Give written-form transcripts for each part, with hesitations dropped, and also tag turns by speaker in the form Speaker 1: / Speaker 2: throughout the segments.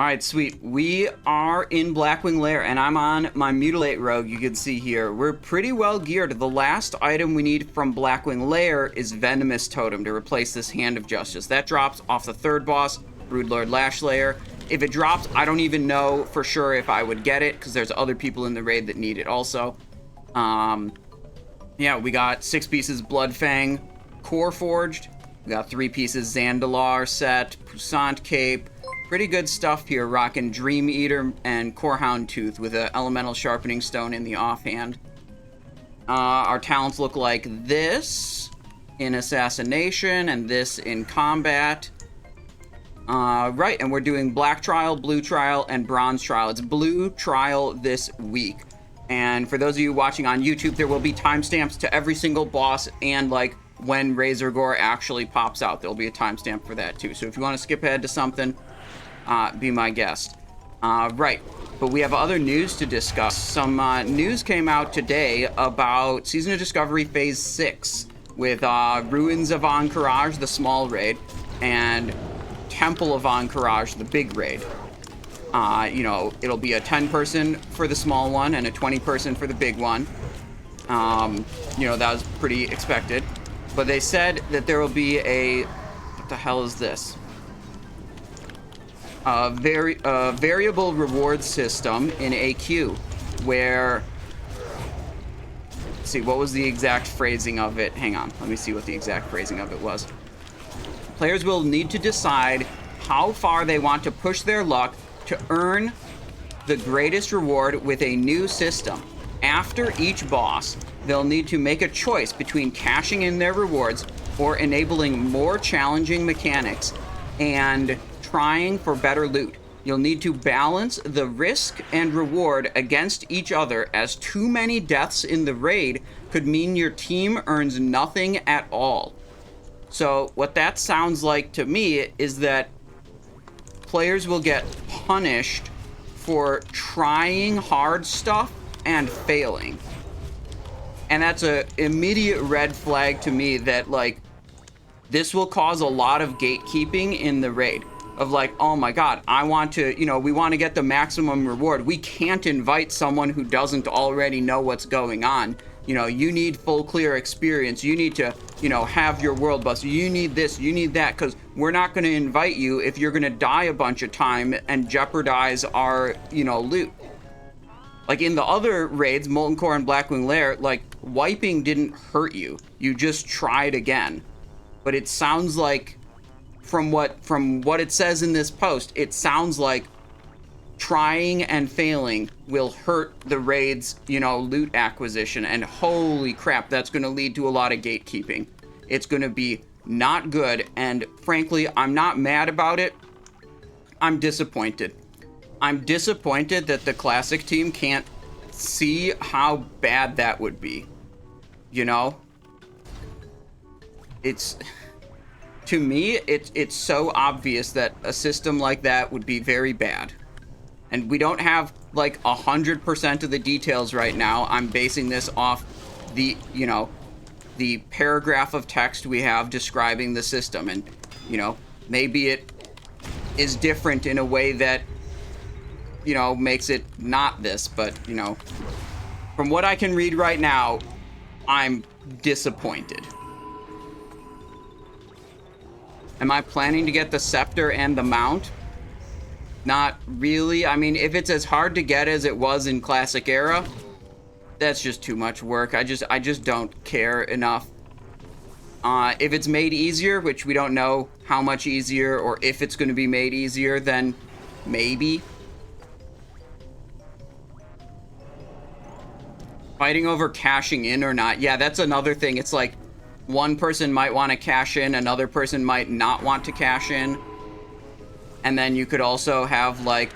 Speaker 1: All right, sweet. We are in Blackwing Lair, and I'm on my Mutilate rogue. You can see here we're pretty well geared. The last item we need from Blackwing Lair is Venomous Totem to replace this Hand of Justice. That drops off the third boss, Broodlord Lash Lair. If it drops, I don't even know for sure if I would get it, because there's other people in the raid that need it also. Yeah, we got 6 pieces Bloodfang Core Forged. We got 3 pieces Zandalar set, Poussant Cape. Pretty good stuff here, rocking Dream Eater and Corehound Tooth with an Elemental Sharpening Stone in the offhand. Our talents look like this in Assassination and this in Combat. Right, and we're doing Black Trial, Blue Trial, and Bronze Trial. It's Blue Trial this week. And for those of you watching on YouTube, there will be timestamps to every single boss and, like, when Razorgore actually pops out. There'll be a timestamp for that, too. So if you want to skip ahead to something, be my guest. Right, but we have other news to discuss. Some news came out today about Season of Discovery Phase 6 with Ruins of Ahn'Qiraj, the small raid, and Temple of Ahn'Qiraj, the big raid. You know, it'll be a 10-person for the small one and a 20-person for the big one. You know, that was pretty expected. But they said that there will be a... What the hell is this? Variable reward system in AQ, where... Let's see, what was the exact phrasing of it? Hang on, let me see what the exact phrasing of it was. Players will need to decide how far they want to push their luck to earn the greatest reward with a new system. After each boss, they'll need to make a choice between cashing in their rewards or enabling more challenging mechanics and trying for better loot. You'll need to balance the risk and reward against each other, as too many deaths in the raid could mean your team earns nothing at all. So what that sounds like to me is that players will get punished for trying hard stuff and failing. And that's a immediate red flag to me that, like, this will cause a lot of gatekeeping in the raid. Of like, oh my god, I want to, you know, we want to get the maximum reward. We can't invite someone who doesn't already know what's going on. You know, you need full clear experience. You need to, you know, have your world buster. You need this, you need that, because we're not going to invite you if you're going to die a bunch of time and jeopardize our, you know, loot. Like in the other raids, Molten Core and Blackwing Lair, like, wiping didn't hurt you. You just tried again. But it sounds like, from what it says in this post, it sounds like trying and failing will hurt the raid's, you know, loot acquisition. And holy crap, that's going to lead to a lot of gatekeeping. It's going to be not good. And frankly, I'm not mad about it. I'm disappointed. I'm disappointed that the Classic team can't see how bad that would be. You know? It's... To me, it's so obvious that a system like that would be very bad. And we don't have, like, 100% of the details right now. I'm basing this off the, you know, the paragraph of text we have describing the system. And, you know, maybe it is different in a way that, you know, makes it not this. But, you know, from what I can read right now, I'm disappointed. Am I planning to get the scepter and the mount? Not really. I mean, if it's as hard to get as it was in Classic Era, that's just too much work. I just don't care enough. If it's made easier, which we don't know how much easier or if it's going to be made easier, then maybe. Fighting over cashing in or not. Yeah, that's another thing. It's like, one person might want to cash in, another person might not want to cash in. And then you could also have, like,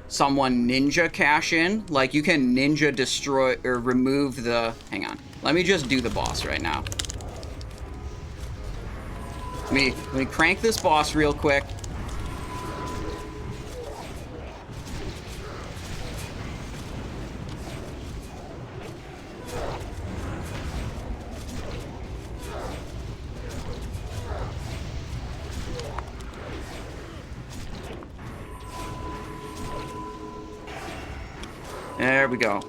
Speaker 1: someone ninja cash in. Like, you can ninja destroy or remove the... Hang on. Let me just do the boss right now. Let me crank this boss real quick. There we go.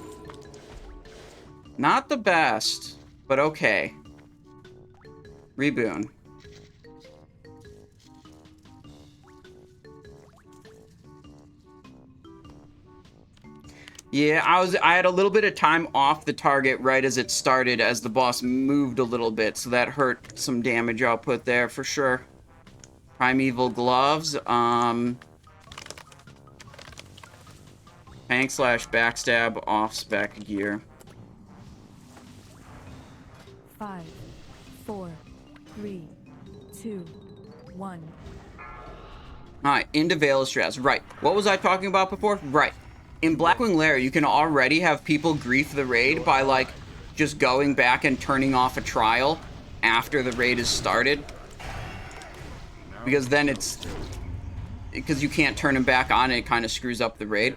Speaker 1: Not the best, but okay. Reboon. Yeah, I had a little bit of time off the target right as it started, as the boss moved a little bit, so that hurt some damage output there for sure. Primeval gloves, tank / backstab off spec gear.
Speaker 2: 5, 4, 3, 2, 1.
Speaker 1: Alright, into Vaelestrasz. Right. What was I talking about before? Right. In Blackwing Lair, you can already have people grief the raid by, like, just going back and turning off a trial after the raid is started. Because then it's... Because you can't turn them back on and it kind of screws up the raid.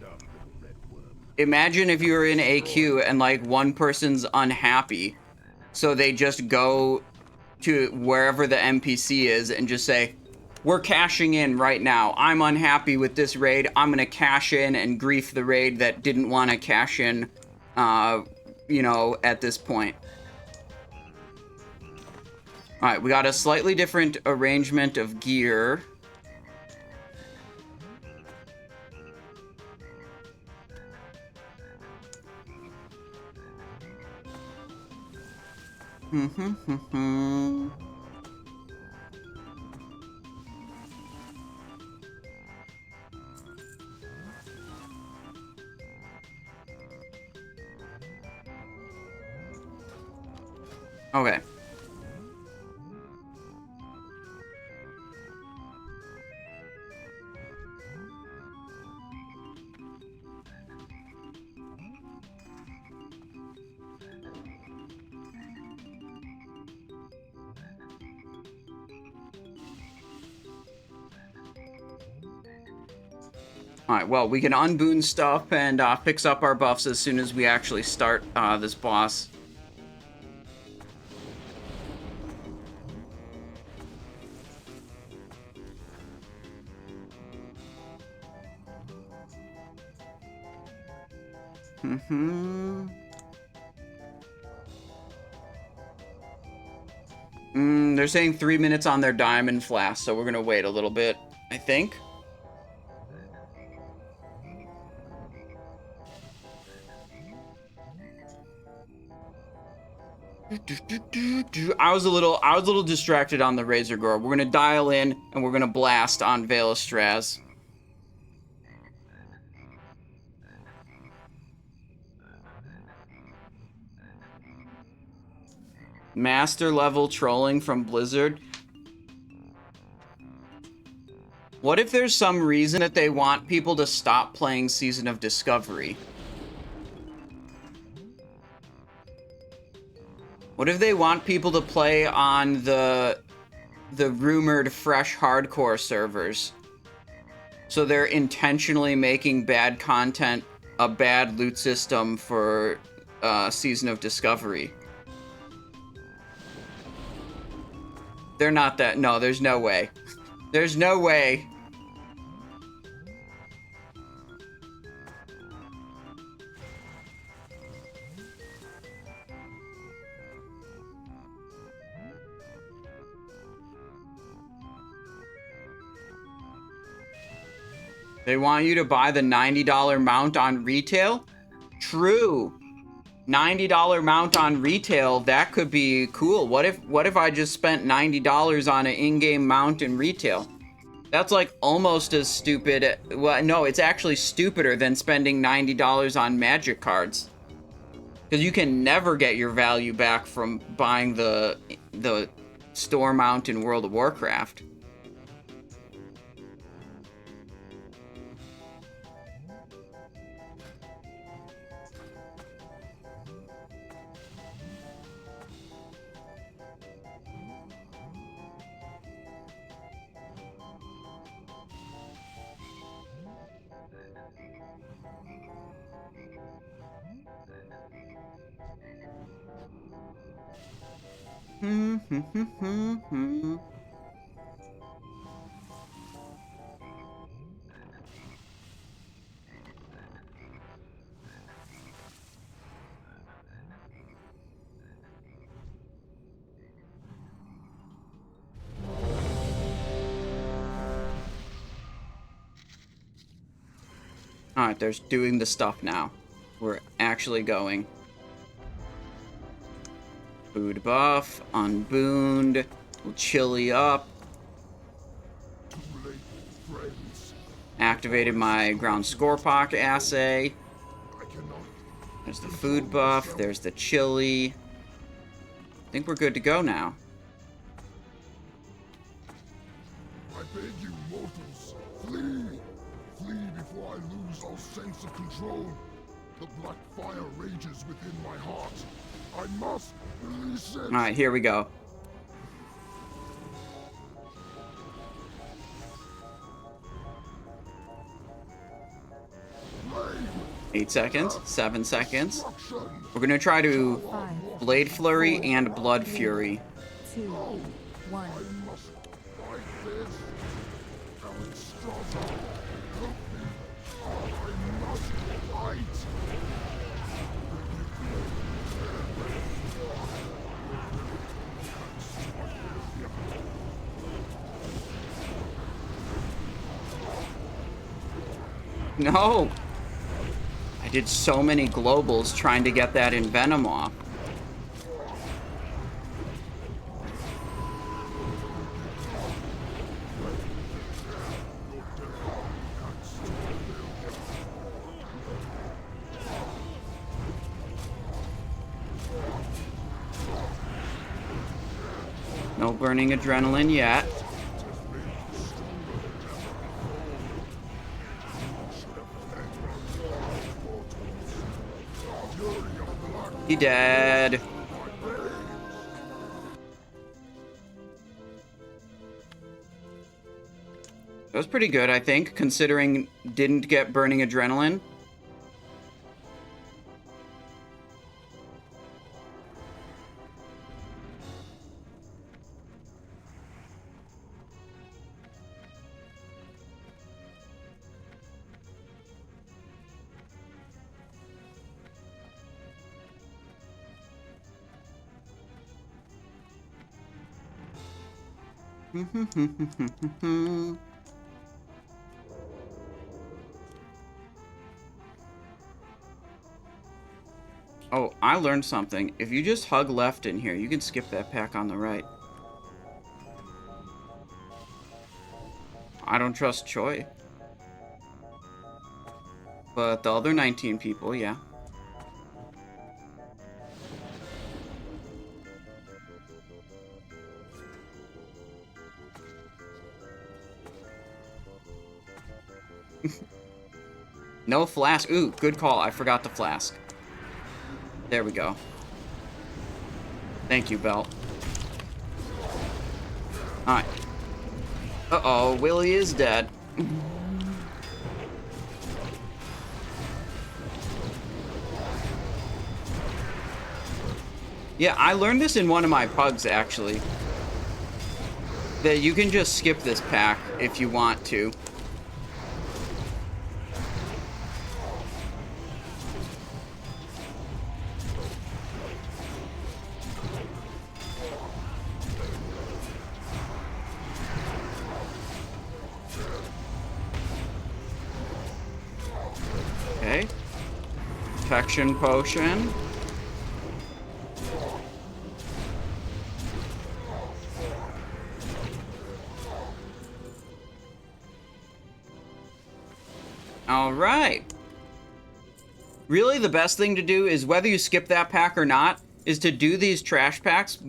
Speaker 1: Imagine if you were in AQ and, like, one person's unhappy, so they just go to wherever the NPC is and just say, we're cashing in right now. I'm unhappy with this raid. I'm going to cash in and grief the raid that didn't want to cash in, you know, at this point. Alright, we got a slightly different arrangement of gear. Okay. Alright, well, we can unboon stuff and fix up our buffs as soon as we actually start this boss. They're saying 3 minutes on their diamond flask, so we're gonna wait a little bit, I think. I was a little distracted on the Razorgore. We're gonna dial in and we're gonna blast on Vaelestrasz. Master level trolling from Blizzard. What if there's some reason that they want people to stop playing Season of Discovery? What if they want people to play on the rumored fresh hardcore servers? So they're intentionally making bad content a bad loot system for Season of Discovery. They're not that. No, there's no way. There's no way. They want you to buy the $90 mount on retail? True. $90 mount on retail, that could be cool. What if I just spent $90 on an in-game mount in retail? That's like almost as stupid. Well, no, it's actually stupider than spending $90 on magic cards. Because you can never get your value back from buying the store mount in World of Warcraft. Alright, there's doing the stuff now. We're actually going. Food buff, unbooned, we'll chili up. Activated my ground scorepock assay. There's the food buff, there's the chili. I think we're good to go now.
Speaker 3: I beg you, mortals, flee! Flee before I lose all sense of control. The black fire rages within my heart. I must release it!
Speaker 1: Alright, here we go.
Speaker 3: Flame!
Speaker 1: 8 seconds, 7 seconds.
Speaker 3: Destruction!
Speaker 1: We're gonna try to
Speaker 2: 5,
Speaker 1: Blade Flurry and Blood Fury.
Speaker 2: 2, 1.
Speaker 3: I must fight this! Vaelestrasz, help me! I must fight!
Speaker 1: No! I did so many globals trying to get that Envenom off. No burning adrenaline yet. He dead. That was pretty good, I think, considering didn't get burning adrenaline. Oh, I learned something. If you just hug left in here, you can skip that pack on the right. I don't trust Choi. But the other 19 people, yeah. No flask. Ooh, good call. I forgot the flask. There we go. Thank you, Belt. Alright. Uh-oh, Willie is dead. Yeah, I learned this in one of my pugs, actually. That you can just skip this pack if you want to. Okay. Protection potion. All right. Really, the best thing to do is, whether you skip that pack or not, is to do these trash packs,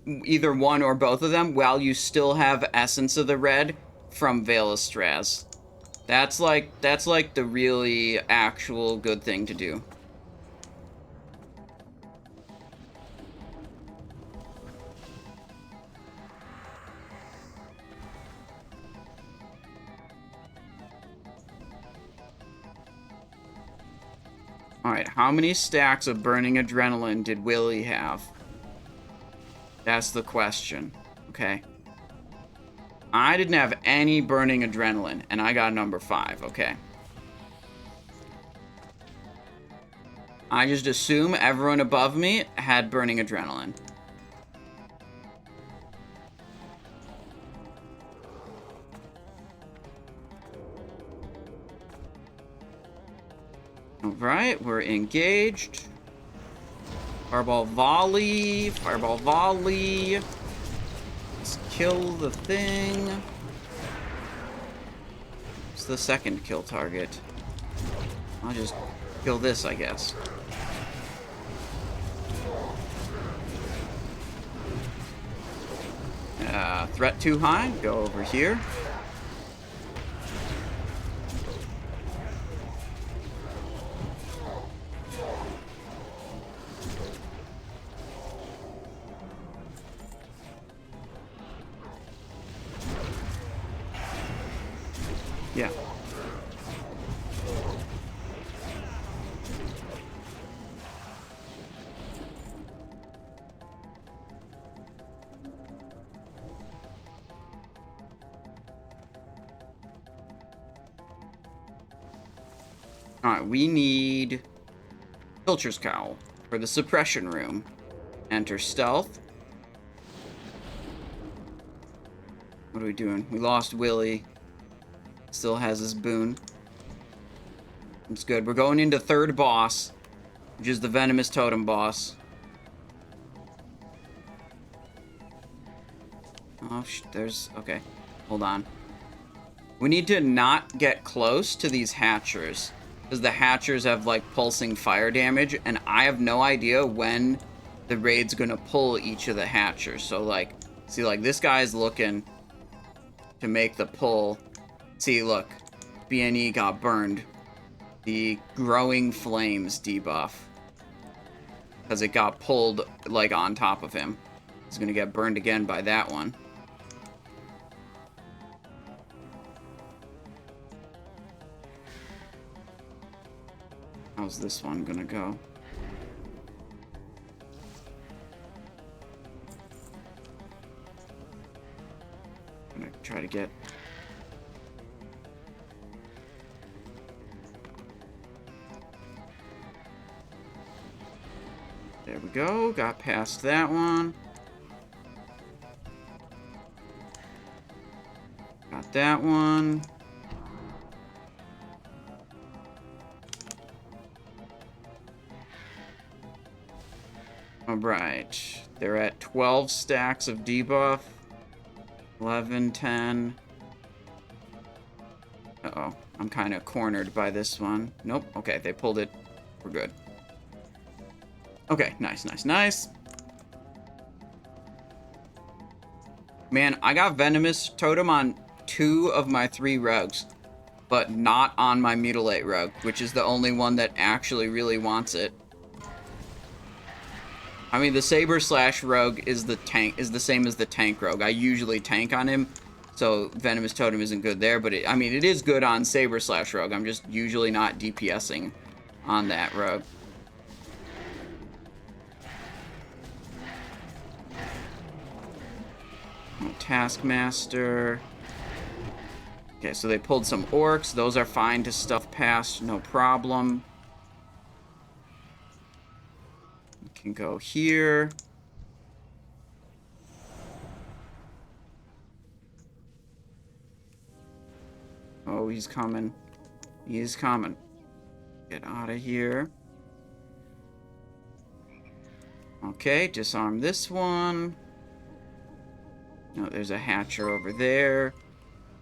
Speaker 1: either one or both of them, while you still have Essence of the Red from Vaelestrasz. That's like the really actual good thing to do. Alright, how many stacks of burning adrenaline did Willie have? That's the question. Okay. I didn't have any burning adrenaline, and I got number 5, okay. I just assume everyone above me had burning adrenaline. Alright, we're engaged. Fireball volley. Fireball volley. Let's kill the thing. It's the second kill target. I'll just kill this, I guess. Threat too high. Go over here. Yeah. Alright, we need Pilcher's Cowl for the suppression room. Enter stealth. What are we doing? We lost Willy. Still has his boon. It's good. We're going into third boss, which is the Venomous Totem boss. Oh, there's... Okay. Hold on. We need to not get close to these Hatchers, because the Hatchers have, like, pulsing fire damage, and I have no idea when the raid's gonna pull each of the Hatchers. So, like, see, like, this guy's looking to make the pull. See, look, BNE got burned. The Growing Flames debuff. Because it got pulled, like, on top of him. He's gonna get burned again by that one. How's this one gonna go? I'm gonna try to get... There we go. Got past that one. Got that one. Alright. They're at 12 stacks of debuff. 11, 10. Uh-oh. I'm kind of cornered by this one. Nope. Okay, they pulled it. We're good. Okay, nice, nice, nice. Man, I got Venomous Totem on 2 of my 3 rogues, but not on my Mutilate rogue, which is the only one that actually really wants it. I mean, the Saber Slash rogue is the same as the tank rogue. I usually tank on him, so Venomous Totem isn't good there, but I mean, it is good on Saber Slash rogue. I'm just usually not DPSing on that rogue. Taskmaster. Okay, so they pulled some orcs. Those are fine to stuff past, no problem. We can go here. Oh, he's coming. He is coming. Get out of here. Okay, disarm this one. No, there's a Hatcher over there.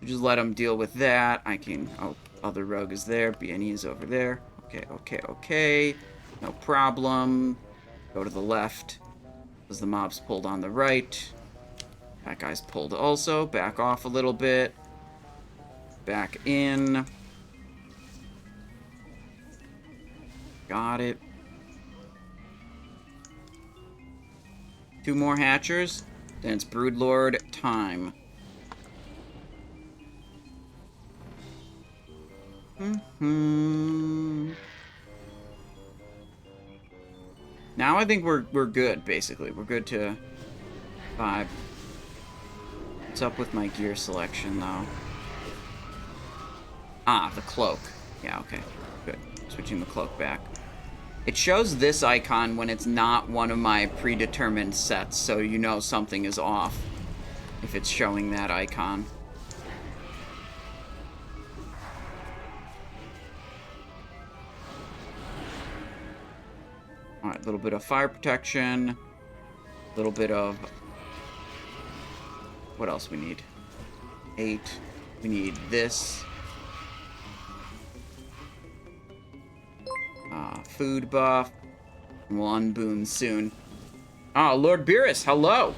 Speaker 1: Just let him deal with that. I can... Oh, other rogue is there. BNE is over there. Okay, okay, okay. No problem. Go to the left. Because the mob's pulled on the right. That guy's pulled also. Back off a little bit. Back in. Got it. 2 more Hatchers. Then it's Broodlord time. Now I think we're good, basically. We're good to 5. What's up with my gear selection, though? Ah, the cloak. Yeah, okay. Good. Switching the cloak back. It shows this icon when it's not one of my predetermined sets, so you know something is off if it's showing that icon. All right, a little bit of fire protection. A little bit of... What else we need? 8. We need this. Food buff. We'll unboon soon. Ah, Lord Beerus, hello!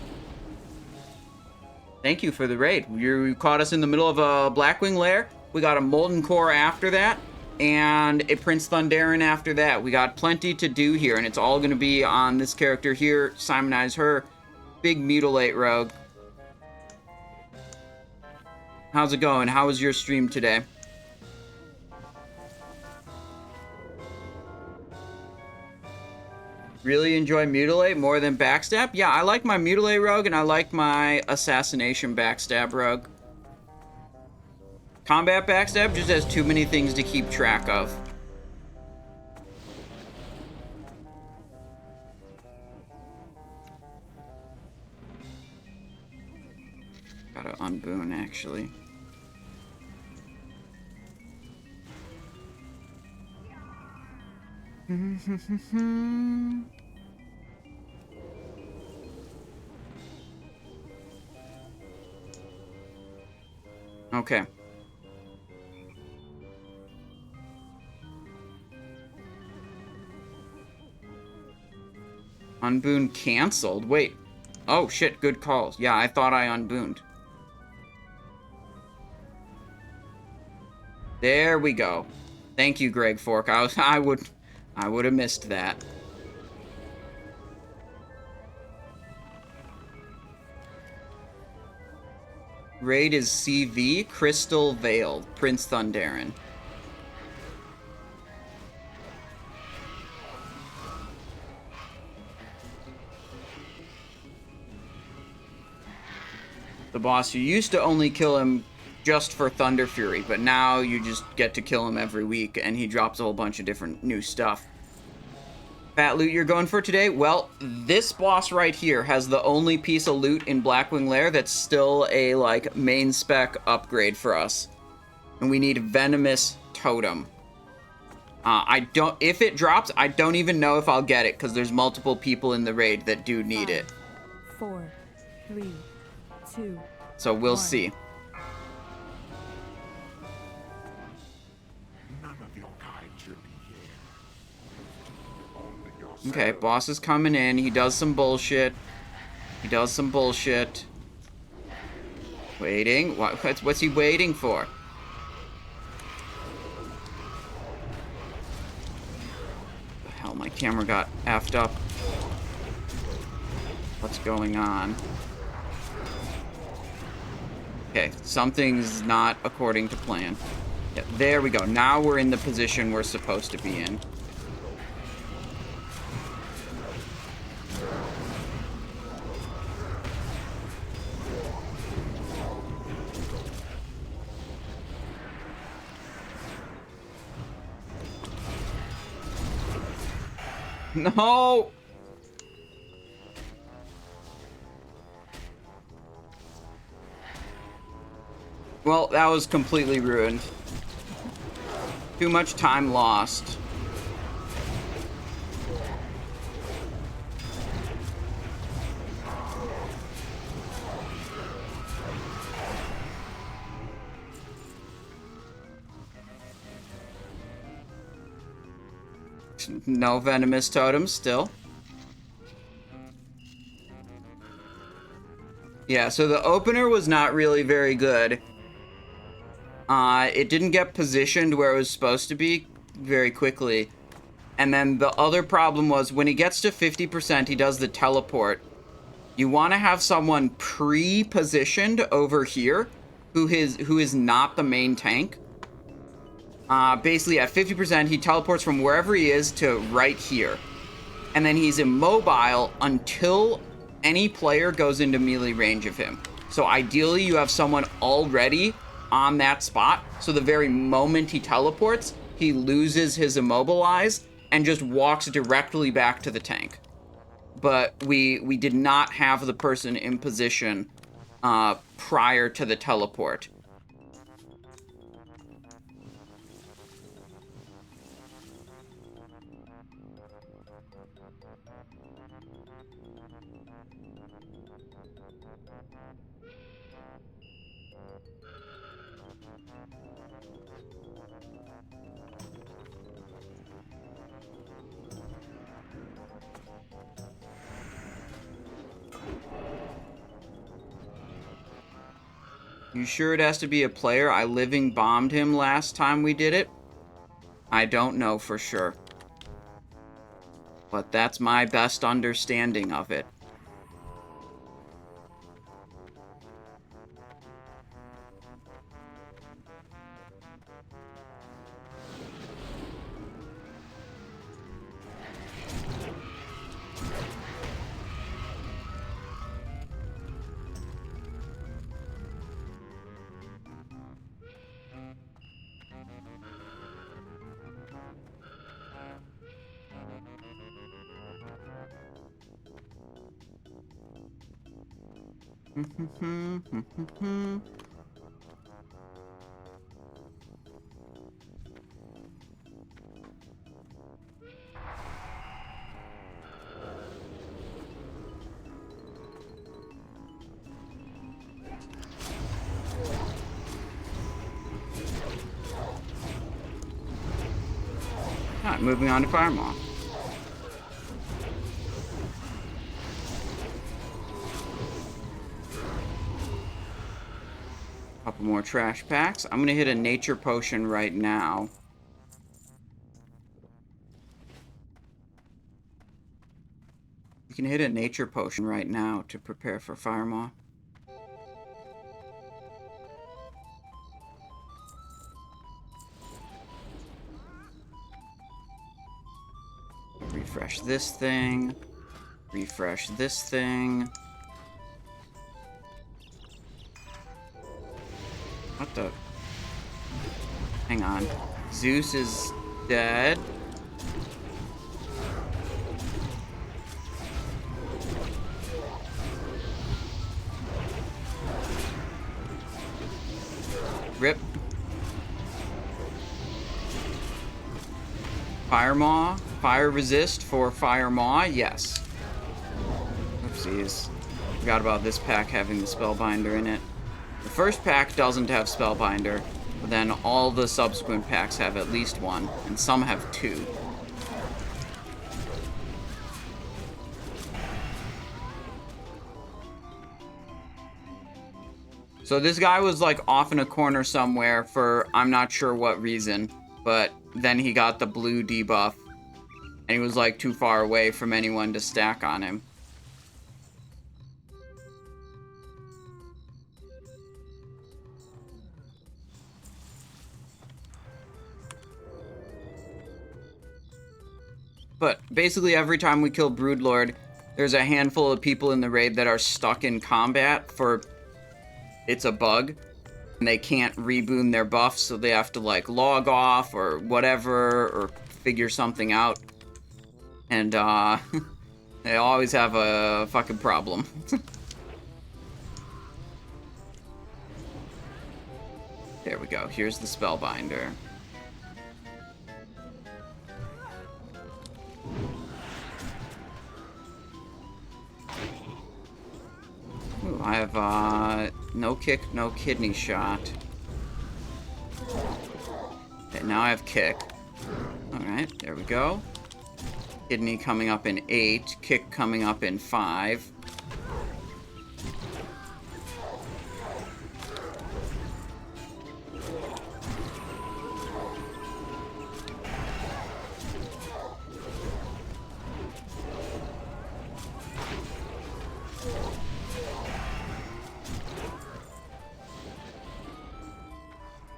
Speaker 1: Thank you for the raid. You caught us in the middle of a Blackwing Lair. We got a Molten Core after that, and a Prince Thunderen after that. We got plenty to do here, and it's all going to be on this character here, Simonize Her, big Mutilate Rogue. How's it going? How was your stream today? Really enjoy Mutilate more than Backstab? Yeah, I like my Mutilate Rogue, and I like my Assassination Backstab Rogue. Combat Backstab just has too many things to keep track of. Gotta unboon, actually. Okay. Unboon canceled? Wait. Oh, shit, good calls. Yeah, I thought I unbooned. There we go. Thank you, Greg Fork. I would have missed that. Raid is CV, Crystal Veil, Prince Thunderen. The boss, you used to only kill him just for Thunder Fury, but now you just get to kill him every week, and he drops a whole bunch of different new stuff. Fat loot you're going for today? Well, this boss right here has the only piece of loot in Blackwing Lair that's still a, like, main spec upgrade for us. And we need Venomous Totem. If it drops, I don't even know if I'll get it, because there's multiple people in the raid that do need it.
Speaker 2: 4, 3, 2.
Speaker 1: So we'll
Speaker 2: 1.
Speaker 1: see. Okay, boss is coming in. He does some bullshit. Waiting. What's he waiting for? The hell, my camera got effed up. What's going on? Okay, something's not according to plan. Yeah, there we go. Now we're in the position we're supposed to be in. No! Well, that was completely ruined. Too much time lost. No venomous totems still. Yeah, so the opener was not really very good. It didn't get positioned where it was supposed to be very quickly. And then the other problem was when he gets to 50%, he does the teleport. You want to have someone pre-positioned over here who is not the main tank. Basically, at 50%, he teleports from wherever he is to right here. And then he's immobile until any player goes into melee range of him. So ideally, you have someone already on that spot. So the very moment he teleports, he loses his immobilize and just walks directly back to the tank. But we did not have the person in position prior to the teleport. You sure it has to be a player? I living bombed him last time we did it. I don't know for sure. But that's my best understanding of it. Alright, moving on to Firemaw. Couple more trash packs. I'm gonna hit a nature potion right now. You can hit a nature potion right now to prepare for Firemaw. Refresh this thing. Refresh this thing. What the? Hang on. Zeus is dead. Rip. Firemaw. Fire resist for Firemaw. Yes. Oopsies. Forgot about this pack having the Spellbinder in it. The first pack doesn't have Spellbinder, but then all the subsequent packs have at least one, and some have two. So this guy was like off in a corner somewhere for I'm not sure what reason, but then he got the blue debuff, and he was like too far away from anyone to stack on him. But basically every time we kill Broodlord, there's a handful of people in the raid that are stuck in combat for it's a bug. And they can't reboot their buffs, so they have to like log off or whatever, or figure something out. And they always have a fucking problem. There we go. Here's the Spellbinder. Ooh, I have no kick, no kidney shot. Okay, now I have kick. Alright, there we go. Kidney coming up in 8, kick coming up in 5.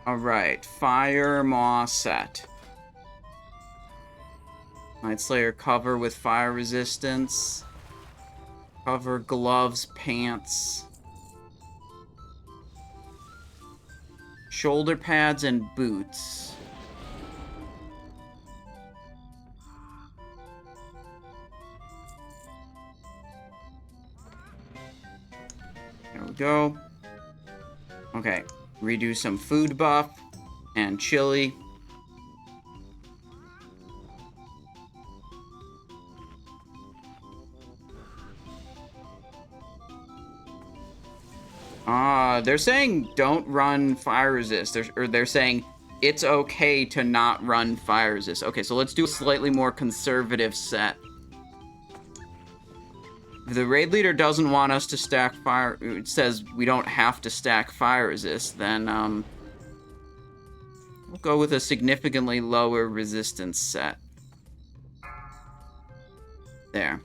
Speaker 1: Alright, Firemaw set. Night Slayer cover with fire resistance. Cover, gloves, pants. Shoulder pads and boots. There we go. Okay. Redo some food buff and chili. They're saying don't run fire resist. They're saying it's okay to not run fire resist. Okay, so let's do a slightly more conservative set. If the raid leader doesn't want us to stack fire, it says we don't have to stack fire resist, then we'll go with a significantly lower resistance set. There.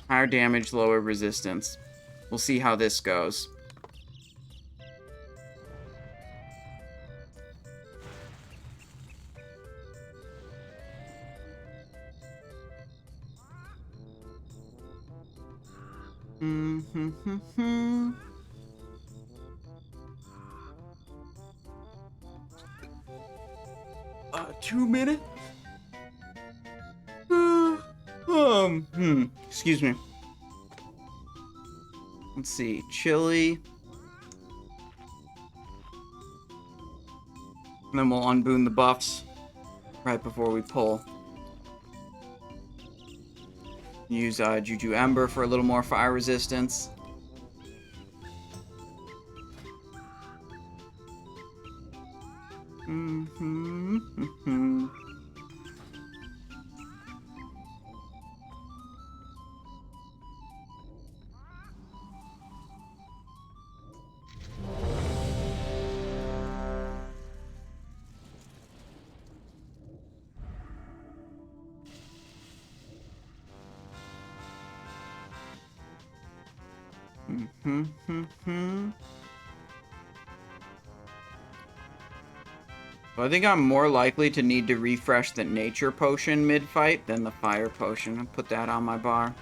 Speaker 1: Higher damage, lower resistance. We'll see how this goes. Mm-hmm. 2 minutes? Excuse me. Let's see. Chili. And then we'll unboon the buffs right before we pull. Use Juju Ember for a little more fire resistance. I think I'm more likely to need to refresh the nature potion mid-fight than the fire potion. I'll put that on my bar.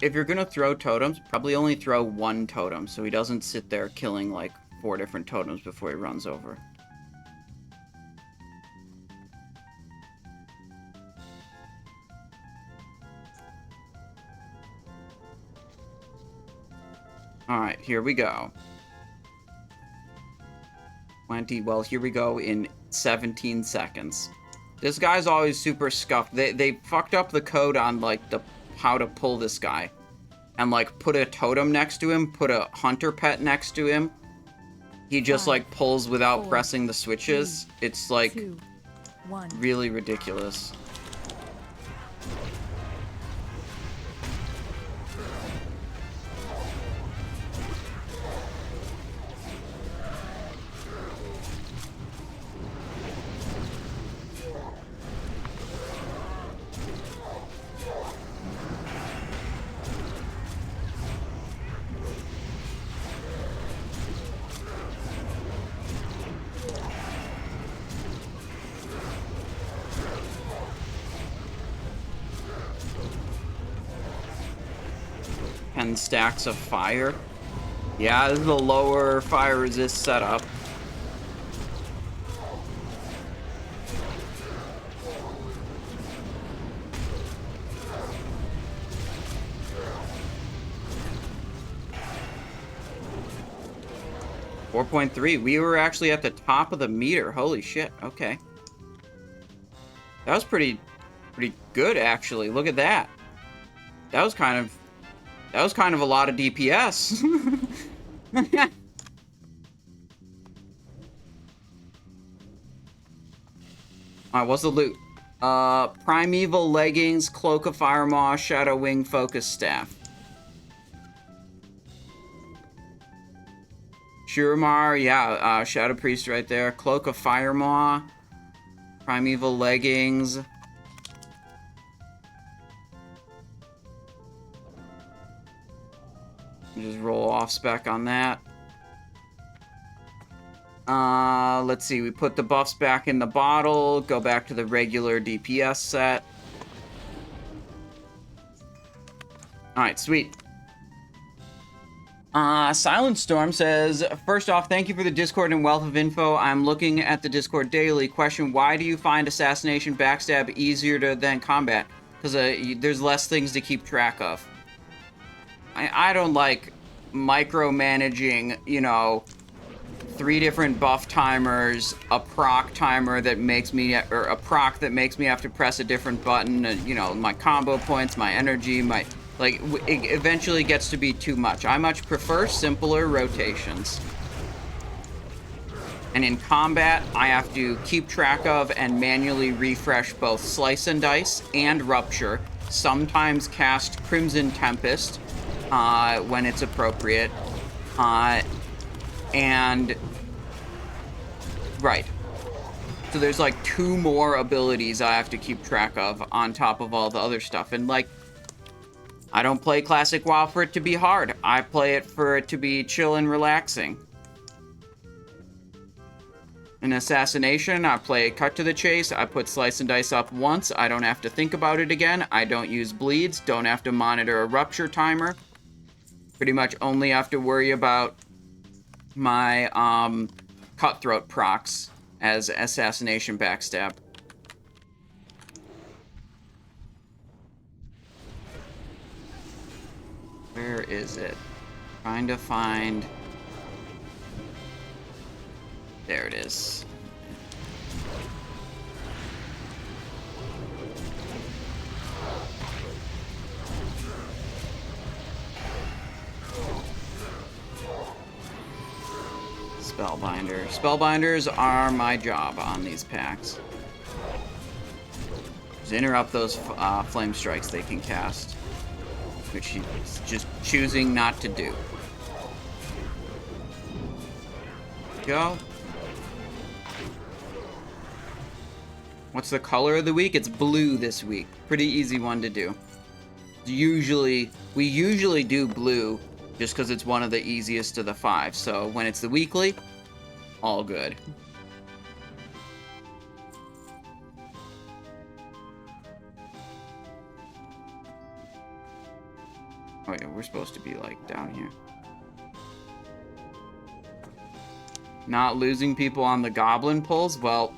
Speaker 1: If you're gonna throw totems, probably only throw one totem so he doesn't sit there killing like 4 different totems before he runs over. Alright, here we go. 20, well, here we go in 17 seconds. This guy's always super scuffed. They fucked up the code on, like, how to pull this guy. And, like, put a totem next to him, put a hunter pet next to him. He just, like, pulls without pressing the switches. It's, like,
Speaker 2: 2, 1.
Speaker 1: really ridiculous. Stacks of fire. Yeah, this is a lower fire resist setup. .3. We were actually at the top of the meter. Holy shit. Okay. That was pretty good, actually. Look at that. That was kind of a lot of DPS. Alright, what's the loot? Primeval Leggings, Cloak of Firemaw, Shadow Wing, Focus Staff. Shuramar, yeah, Shadow Priest right there. Cloak of Firemaw. Primeval Leggings. Just roll off spec on that. Let's see. We put the buffs back in the bottle. Go back to the regular DPS set. Alright, sweet. Silent Storm says, first off, thank you for the Discord and wealth of info. I'm looking at the Discord daily. Question, why do you find assassination backstab easier than combat? Because there's less things to keep track of. I don't like micromanaging, you know, 3 different buff timers, a proc timer that makes me, or a proc that makes me have to press a different button, and, you know, my combo points, my energy, my, like, it eventually gets to be too much. I much prefer simpler rotations. And in combat, I have to keep track of and manually refresh both Slice and Dice and Rupture. Sometimes cast Crimson Tempest when it's appropriate. And... Right. So there's like 2 more abilities I have to keep track of on top of all the other stuff. And like, I don't play Classic WoW for it to be hard. I play it for it to be chill and relaxing. In Assassination, I play Cut to the Chase. I put Slice and Dice up once. I don't have to think about it again. I don't use bleeds. Don't have to monitor a Rupture timer. Pretty much only have to worry about my Cutthroat procs as Assassination Backstab. Where is it? Trying to find... There it is. Spellbinder. Spellbinders are my job on these packs. Just interrupt those flame strikes they can cast, which he's just choosing not to do. Go. What's the color of the week? It's blue this week. Pretty easy one to do. We usually do blue just because it's one of the easiest of the 5. So when it's the weekly, all good. Oh yeah, we're supposed to be like down here. Not losing people on the goblin pulls? Well,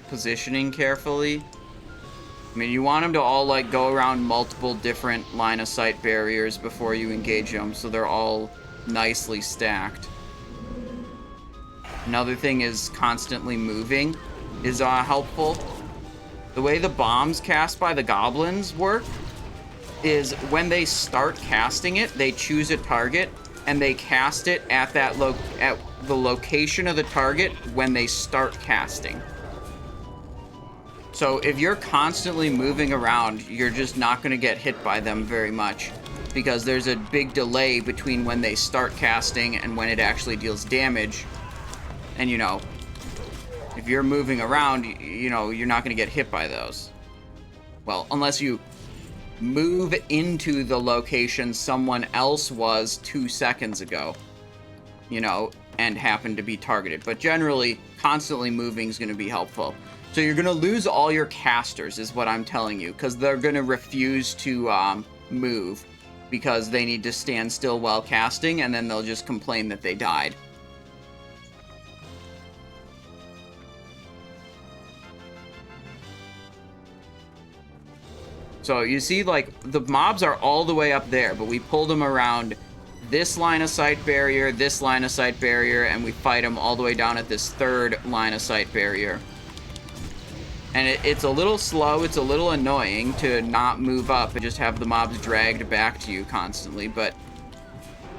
Speaker 1: positioning carefully. I mean, you want them to all, like, go around multiple different line-of-sight barriers before you engage them, so they're all nicely stacked. Another thing is constantly moving is helpful. The way the bombs cast by the goblins work is when they start casting it, they choose a target, and they cast it at that at the location of the target when they start casting. So if you're constantly moving around, you're just not going to get hit by them very much, because there's a big delay between when they start casting and when it actually deals damage. And, you know, if you're moving around, you know, you're not going to get hit by those. Well, unless you move into the location someone else was 2 seconds ago, you know, and happen to be targeted. But generally, constantly moving is going to be helpful. So you're going to lose all your casters, is what I'm telling you, because they're going to refuse to move because they need to stand still while casting, and then they'll just complain that they died. So you see, like, the mobs are all the way up there, but we pulled them around this line-of-sight barrier, this line-of-sight barrier, and we fight them all the way down at this third line-of-sight barrier. And it's a little slow, it's a little annoying to not move up and just have the mobs dragged back to you constantly, but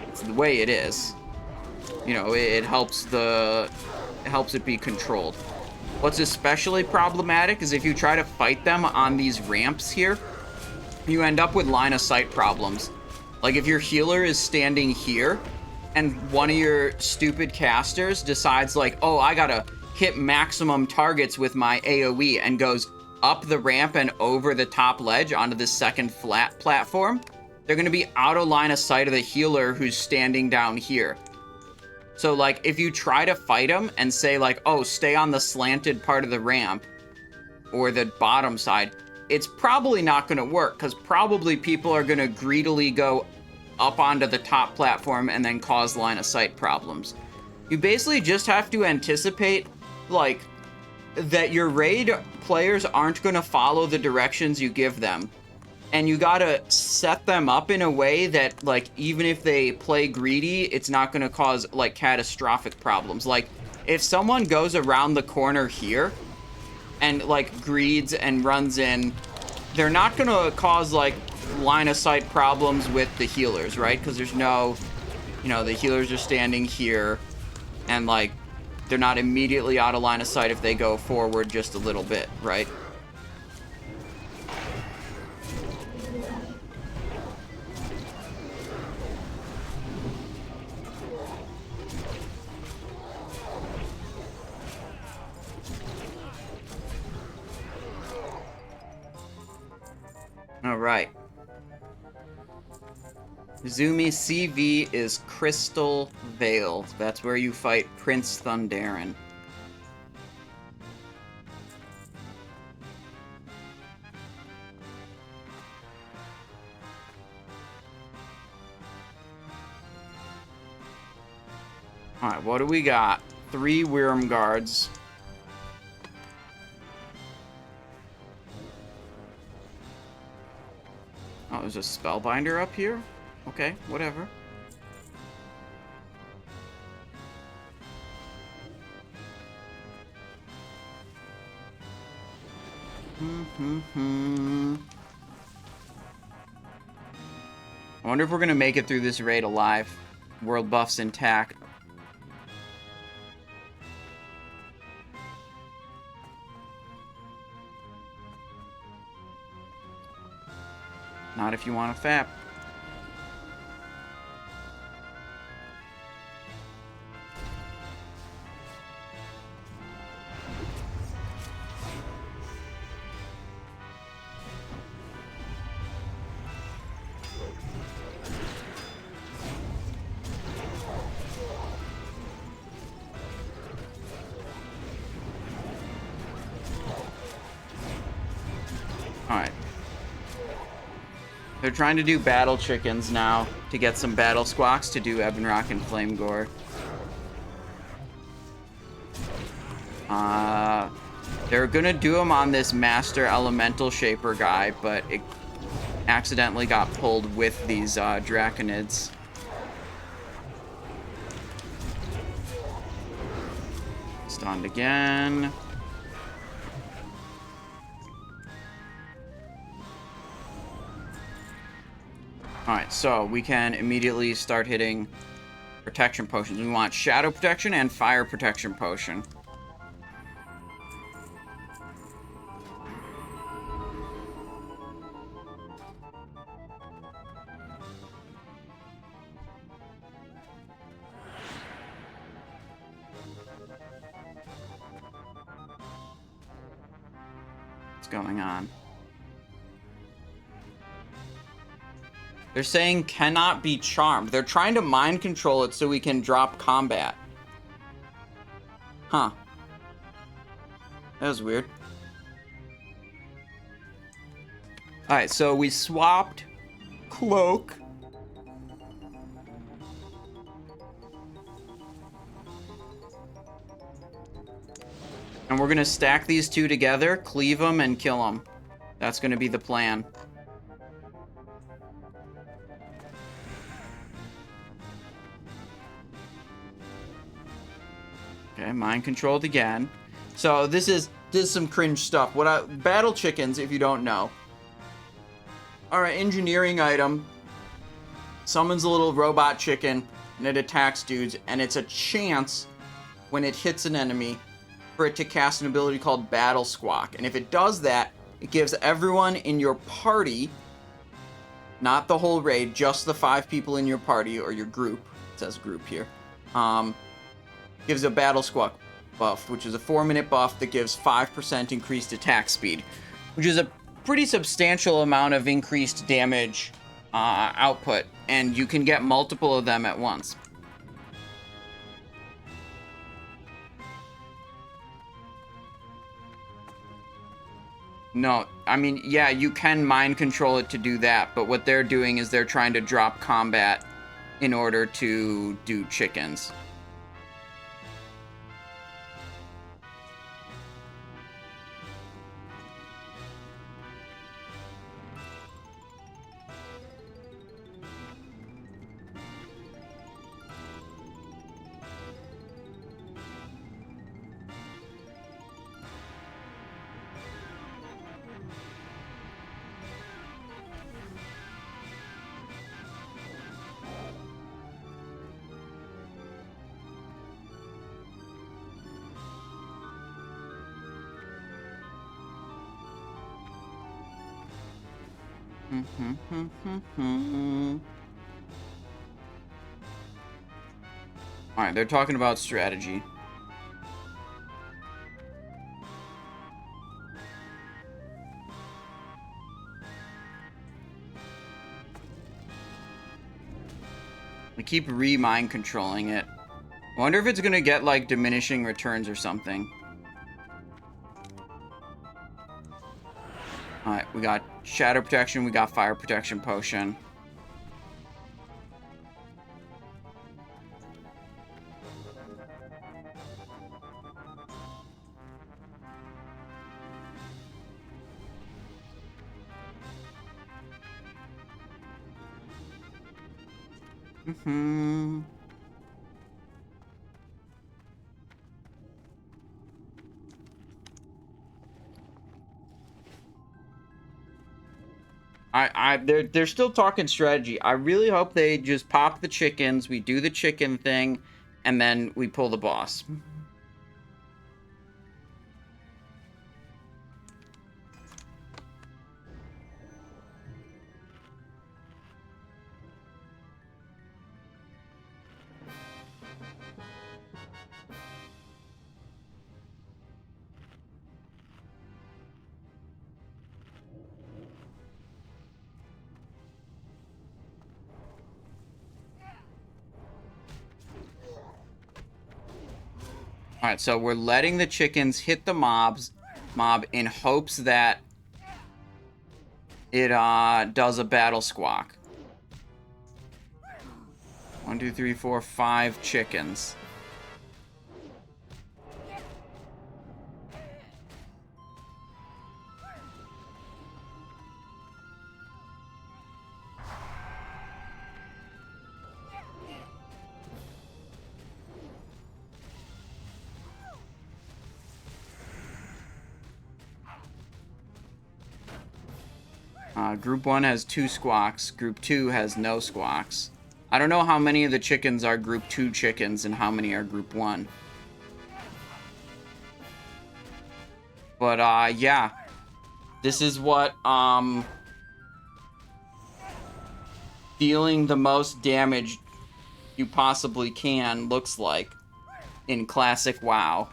Speaker 1: it's the way it is. You know, it helps it be controlled. What's especially problematic is if you try to fight them on these ramps here, you end up with line-of-sight problems. Like, if your healer is standing here, and one of your stupid casters decides, like, oh, I gotta hit maximum targets with my AoE, and goes up the ramp and over the top ledge onto the second flat platform, they're gonna be out of line of sight of the healer who's standing down here. So, like, if you try to fight them and say, like, oh, stay on the slanted part of the ramp, or the bottom side, it's probably not going to work, because probably people are going to greedily go up onto the top platform and then cause line-of-sight problems. You basically just have to anticipate, like, that your raid players aren't going to follow the directions you give them. And you gotta set them up in a way that, like, even if they play greedy, it's not gonna cause, like, catastrophic problems. Like, if someone goes around the corner here and, like, greeds and runs in, they're not gonna cause, like, line-of-sight problems with the healers, right? Because there's no, you know, the healers are standing here, and, like, they're not immediately out of line of sight if they go forward just a little bit, right? All right. Zumi CV is Crystal Vale. That's where you fight Prince Thundarin. Alright, what do we got? 3 Wyrm Guards. Oh, there's a Spellbinder up here? Okay, whatever. I wonder if we're gonna make it through this raid alive. World buffs intact. Not if you want a FAP. Alright. They're trying to do battle chickens now to get some battle squawks to do Ebonroc and Flamegor. They're gonna do them on this Master Elemental Shaper guy, but it accidentally got pulled with these Draconids. Stunned again. Alright, so we can immediately start hitting protection potions. We want Shadow Protection and Fire Protection Potion. What's going on? They're saying cannot be charmed. They're trying to mind control it so we can drop combat. Huh. That was weird. Alright, so we swapped Cloak. And we're gonna stack these two together, cleave them, and kill them. That's gonna be the plan. Okay, mind controlled again. So this is some cringe stuff. Battle chickens, if you don't know, are an engineering item. Summons a little robot chicken and it attacks dudes, and it's a chance when it hits an enemy for it to cast an ability called Battle Squawk. And if it does that, it gives everyone in your party, not the whole raid, just the 5 people in your party or your group. It says group here. Gives a Battle Squawk buff, which is a 4-minute buff that gives 5% increased attack speed, which is a pretty substantial amount of increased damage output, and you can get multiple of them at once. No, I mean, yeah, you can mind control it to do that, but what they're doing is they're trying to drop combat in order to do chickens. Alright, they're talking about strategy. We keep mind controlling it. I wonder if it's gonna get, like, diminishing returns or something. Alright, we got shadow protection, we got fire protection potion. They're still talking strategy. I really hope they just pop the chickens, we do the chicken thing, and then we pull the boss. Alright, so we're letting the chickens hit the mob in hopes that it does a battle squawk. 1, 2, 3, 4, 5 chickens. Group 1 has 2 squawks. Group 2 has no squawks. I don't know how many of the chickens are Group 2 chickens and how many are Group 1. But, yeah. This is what, dealing the most damage you possibly can looks like in classic WoW.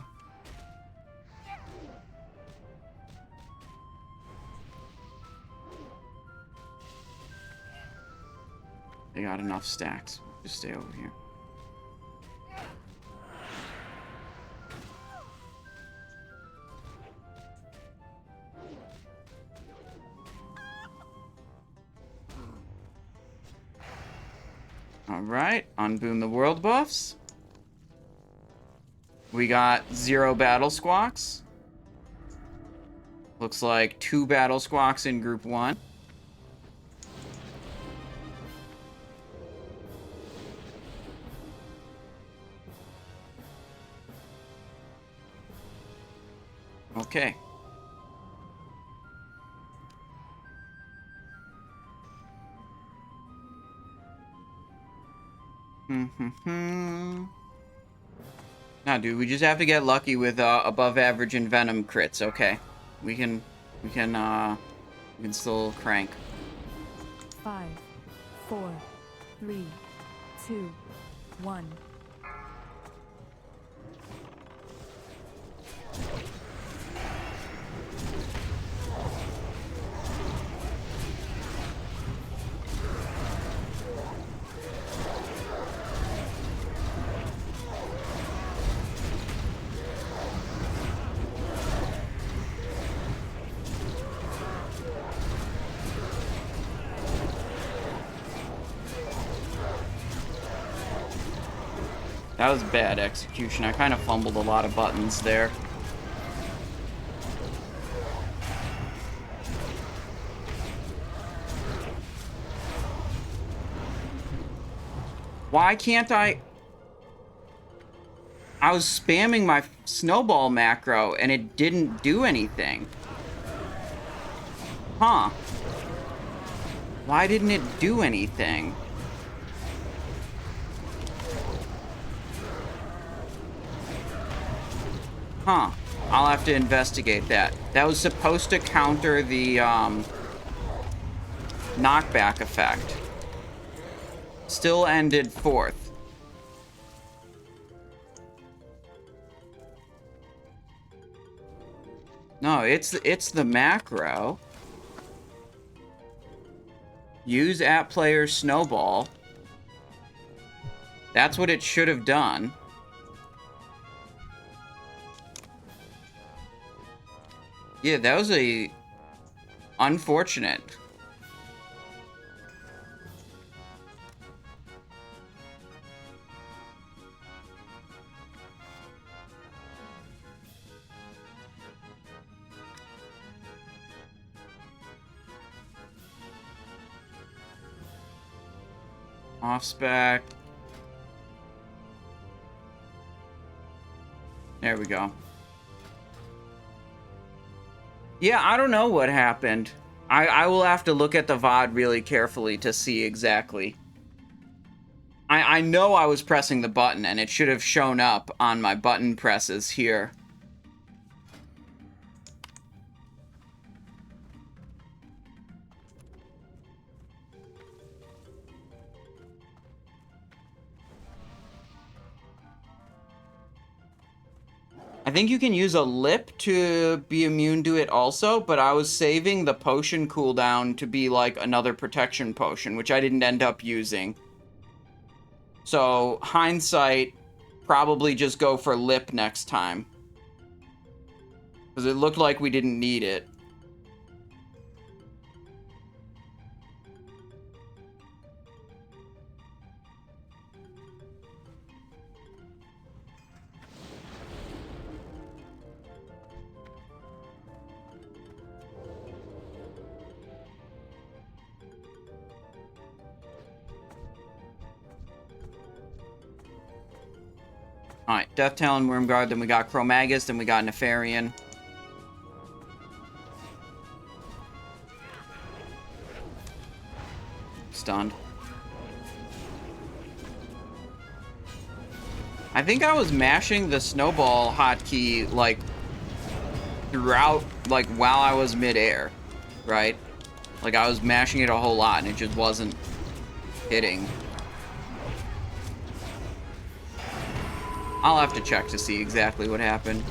Speaker 1: They got enough stacks. Just stay over here. Alright, unboom the world buffs. We got 0 battle squawks. Looks like 2 battle squawks in group 1. Okay. Nah, dude, we just have to get lucky with above average Envenom crits. Okay, we can still crank.
Speaker 2: 5, 4, 3, 2, 1.
Speaker 1: That was bad execution. I kind of fumbled a lot of buttons there. Why can't I was spamming my snowball macro and it didn't do anything. Huh. Why didn't it do anything? Huh. I'll have to investigate that. That was supposed to counter the knockback effect. Still ended 4th. No, it's the macro. Use @player snowball. That's what it should have done. Yeah, that was a unfortunate. Off spec. There we go. Yeah, I don't know what happened. I will have to look at the VOD really carefully to see exactly. I know I was pressing the button, and it should have shown up on my button presses here. I think you can use a lip to be immune to it also, but I was saving the potion cooldown to be like another protection potion, which I didn't end up using. So, hindsight, probably just go for lip next time. Because it looked like we didn't need it. Alright, Death Talon, Wormguard, then we got Chromaggus, then we got Nefarian. Stunned. I think I was mashing the snowball hotkey, like, throughout, like, while I was midair, right? Like, I was mashing it a whole lot, and it just wasn't hitting. I'll have to check to see exactly what happened.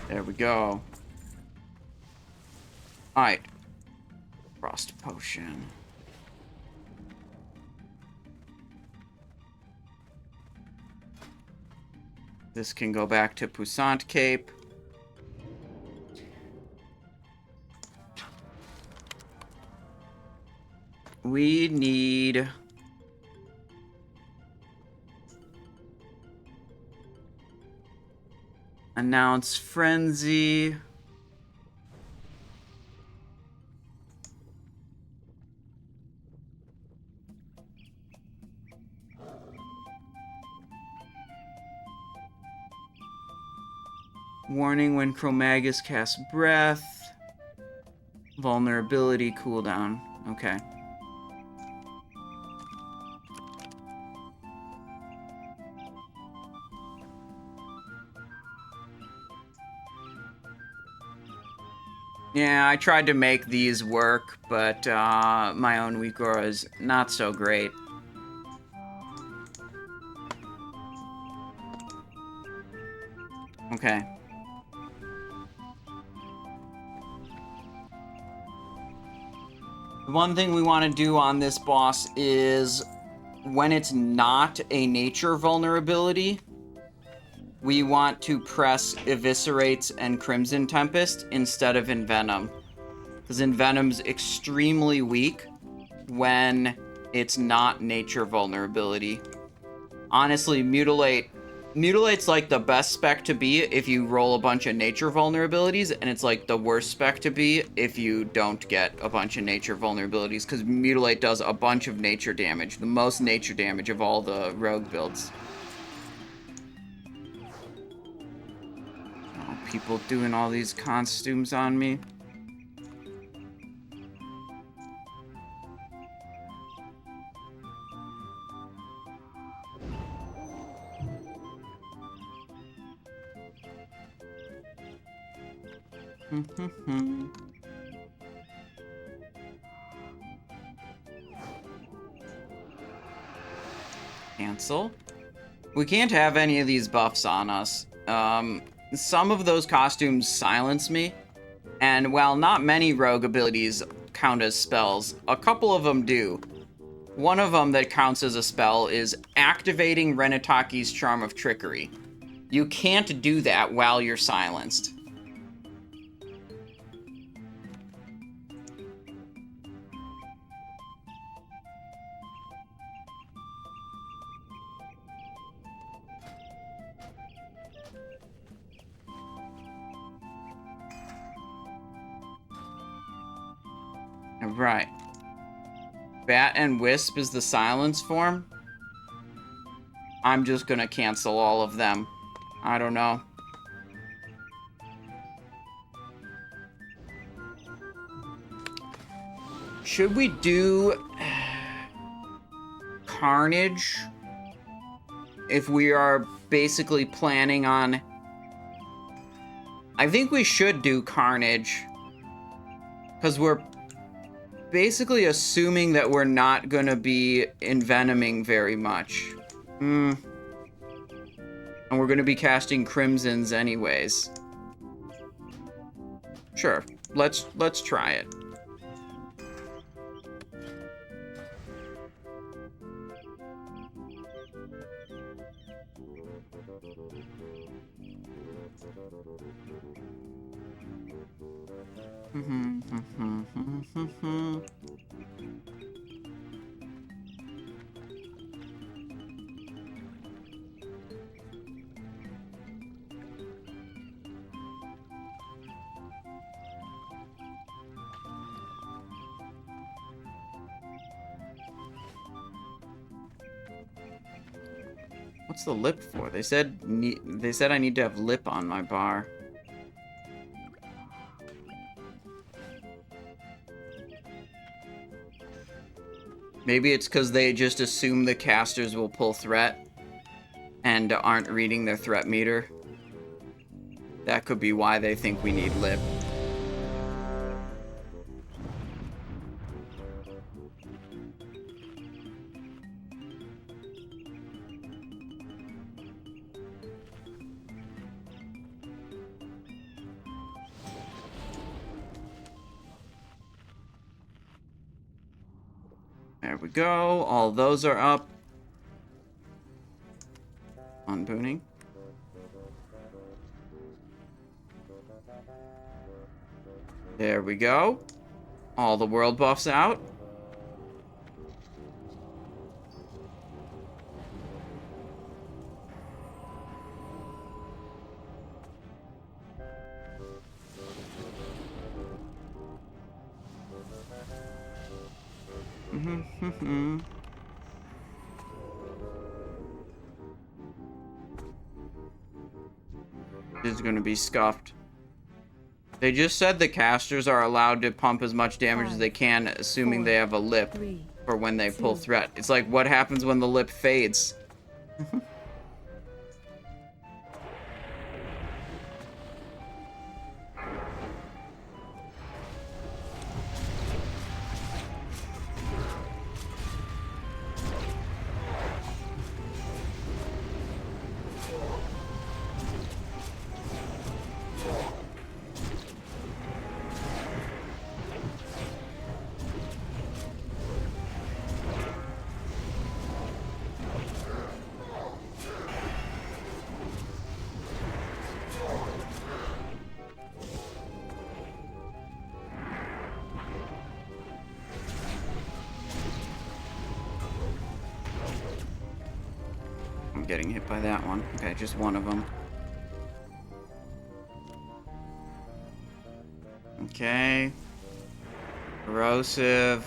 Speaker 1: There we go. Alright. Frost potion. This can go back to Puissant Cape. We need... Announce Frenzy. Warning when Chromaggus casts Breath. Vulnerability cooldown. Okay. Yeah, I tried to make these work, but my own weak aura is not so great. Okay. One thing we want to do on this boss is when it's not a nature vulnerability, we want to press Eviscerates and Crimson Tempest instead of Envenom. Because Envenom's extremely weak when it's not nature vulnerability. Honestly, Mutilate's like the best spec to be if you roll a bunch of nature vulnerabilities, and it's like the worst spec to be if you don't get a bunch of nature vulnerabilities, because Mutilate does a bunch of nature damage, the most nature damage of all the rogue builds. Oh, people doing all these costumes on me. Cancel. We can't have any of these buffs on us. Some of those costumes silence me, and while not many rogue abilities count as spells, a couple of them do. One of them that counts as a spell is activating Renataki's Charm of Trickery. You can't do that while you're silenced. Right. Bat and Wisp is the silence form. I'm just gonna cancel all of them. I don't know. Should we do Carnage? If we are basically planning on... I think we should do Carnage. Because we're basically assuming that we're not gonna be envenoming very much. And we're gonna be casting Crimsons anyways. Sure, let's try it. What's the lip for? They said I need to have lip on my bar. Maybe it's because they just assume the casters will pull threat and aren't reading their threat meter. That could be why they think we need lip. There we go. All those are up. Unbooning. There we go. All the world buffs out. This is going to be scuffed. They just said the casters are allowed to pump as much damage as they can, assuming they have a lip for when they pull threat. It's like, what happens when the lip fades? Getting hit by that one. Okay, just one of them. Okay. Corrosive.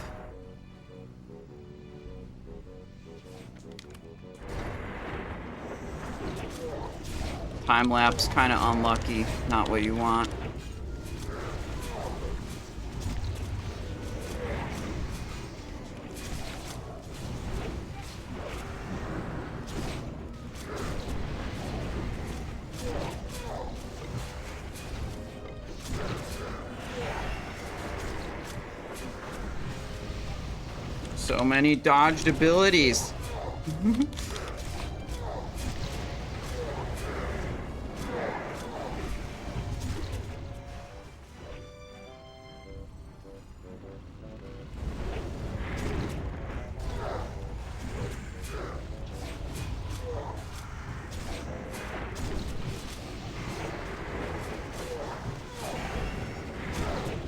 Speaker 1: Time lapse, kind of unlucky. Not what you want. So many dodged abilities.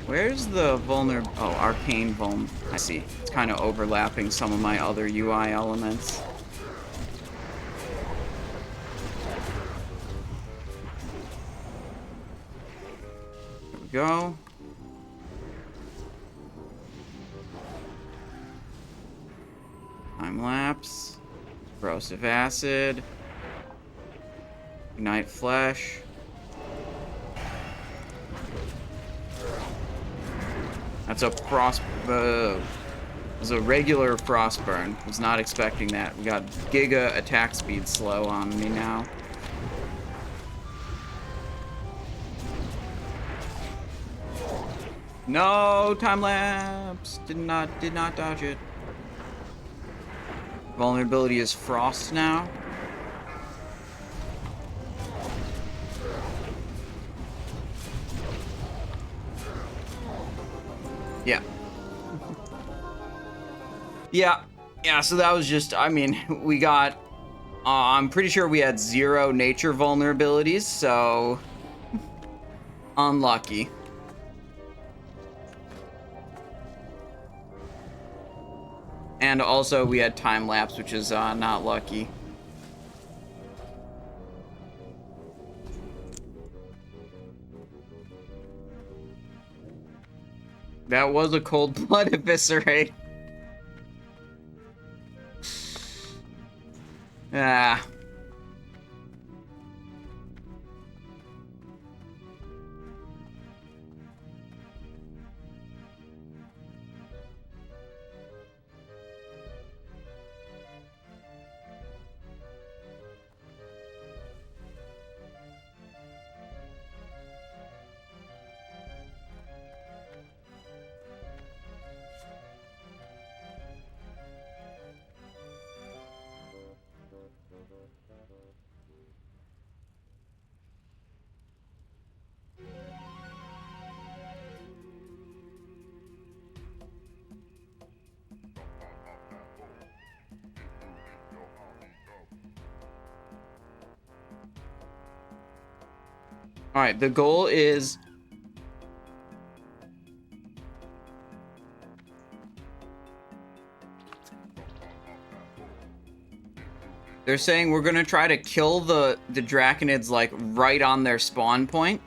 Speaker 1: Where's the vulnerable? Oh, arcane vuln. I see. It's kind of overlapping some of my other UI elements. There we go. Time lapse. Corrosive acid. Ignite flesh. That's a was a regular frostburn. Was not expecting that. We got giga attack speed slow on me now. No time lapse. Did not dodge it. Vulnerability is frost now. Yeah. Yeah, so that was just, I mean, we got, I'm pretty sure we had 0 nature vulnerabilities, so unlucky. And also we had time lapse, which is not lucky. That was a cold blood eviscerate. Ah. All right, the goal is they're saying we're gonna try to kill the Draconids like right on their spawn point.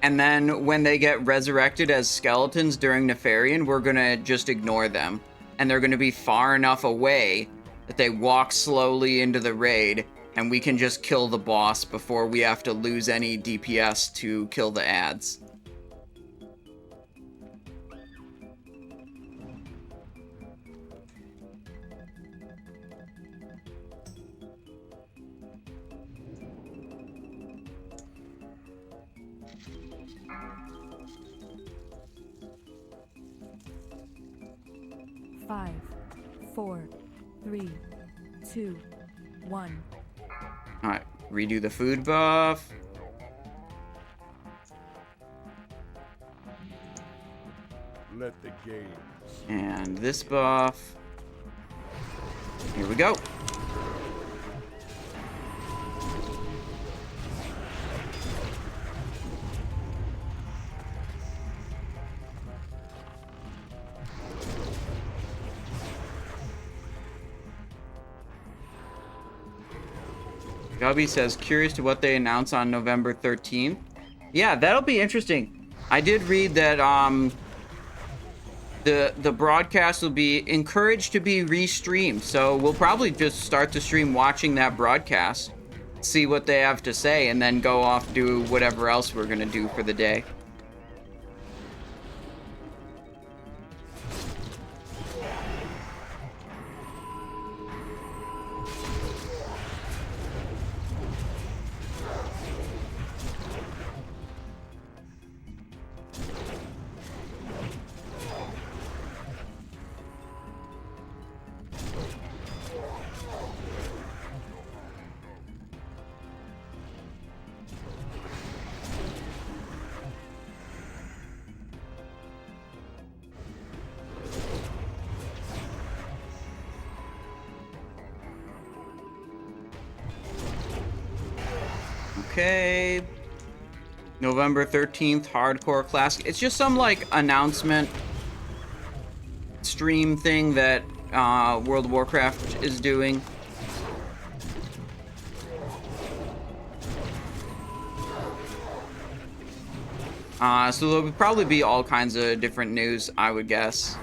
Speaker 1: And then when they get resurrected as skeletons during Nefarian, we're gonna just ignore them. And they're gonna be far enough away that they walk slowly into the raid, and we can just kill the boss before we have to lose any DPS to kill the ads.
Speaker 2: Five, 4, 3, 2, 1.
Speaker 1: Alright, redo the food buff.
Speaker 3: Let the game.
Speaker 1: And this buff. Here we go. Gubby says, curious to what they announce on November 13th. Yeah, that'll be interesting. I did read that the broadcast will be encouraged to be restreamed. So we'll probably just start the stream watching that broadcast, see what they have to say, and then go off do whatever else we're gonna do for the day. Okay. November 13th, Hardcore Classic. It's just some, like, announcement stream thing that World of Warcraft is doing. So there'll probably be all kinds of different news, I would guess.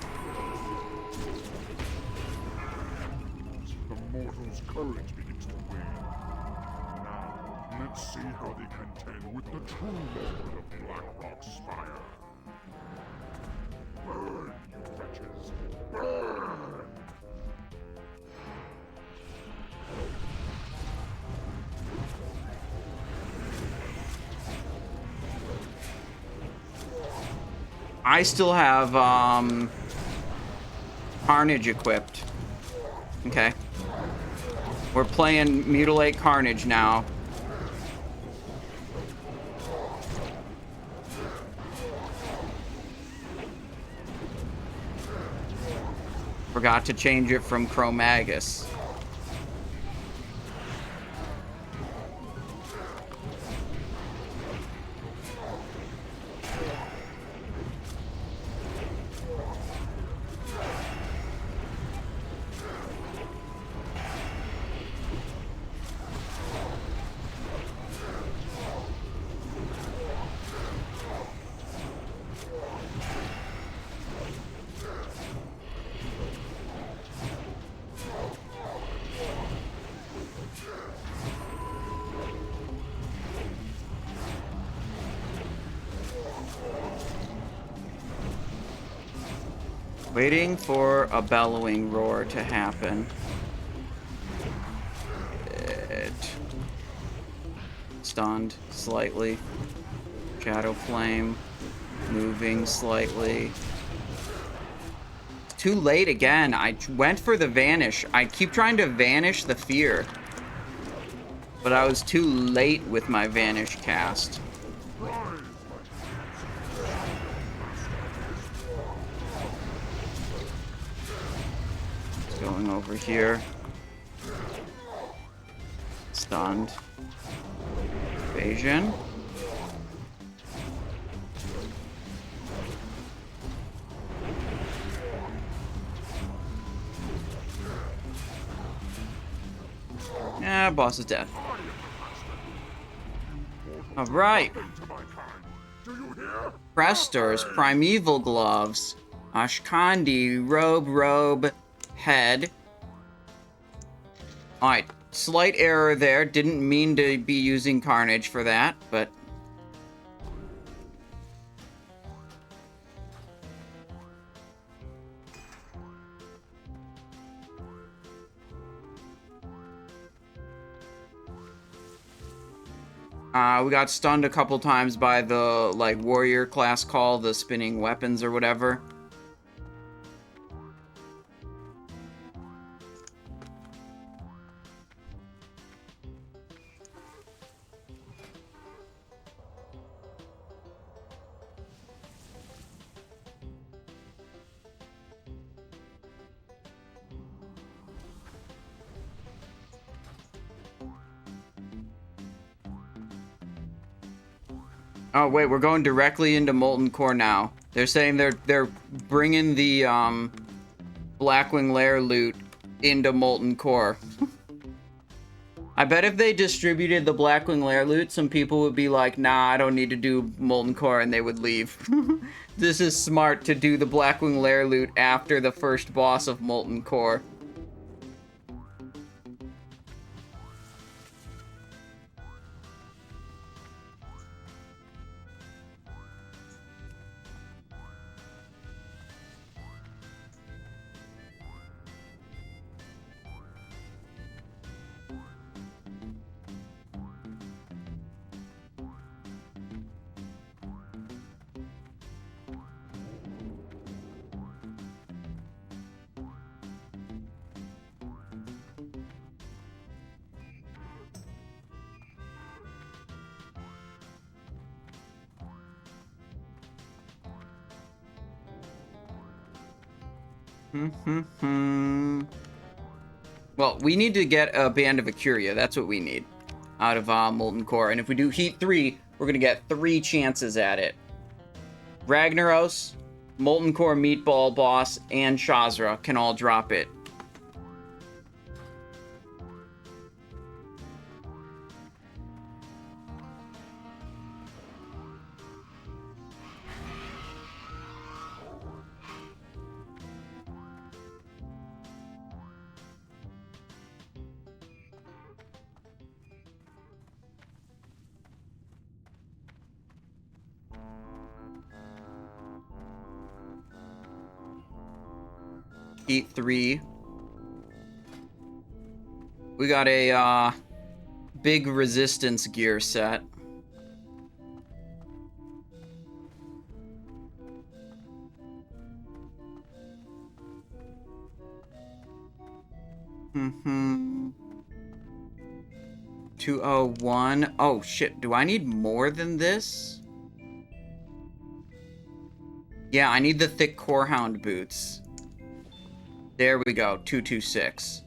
Speaker 3: The mortals' courage begins to wane. Now, let's see how they contend with the true Lord of Blackroc's Spire. Burn, you wretches! Burn!
Speaker 1: I still have Carnage equipped. Okay. We're playing Mutilate Carnage now. Forgot to change it from Chromaggus. Waiting for a bellowing roar to happen. Stunned slightly. Shadow Flame moving slightly. Too late again. I went for the Vanish. I keep trying to Vanish the Fear. But I was too late with my Vanish cast. Going over here. Stunned. Evasion. Yeah, boss is dead. Alright. Prestors, Primeval Gloves, Ashkandi, Robe, Head. Alright, slight error there. Didn't mean to be using Carnage for that, but... we got stunned a couple times by the, like, warrior class call, the spinning weapons or whatever. Oh wait, we're going directly into Molten Core now. They're saying they're bringing the Blackwing Lair loot into Molten Core. I bet if they distributed the Blackwing Lair loot, some people would be like, nah, I don't need to do Molten Core, and they would leave. This is smart to do the Blackwing Lair loot after the first boss of Molten Core. Well, we need to get a Band of Acuria. That's what we need. out of Molten Core. And if we do Heat 3, we're going to get 3 chances at it. Ragnaros, Molten Core Meatball Boss, and Shazra can all drop it. Heat 3. We got a big resistance gear set. Mm-hmm. 201. Oh shit, do I need more than this? Yeah, I need the thick Corehound boots. There we go, 226.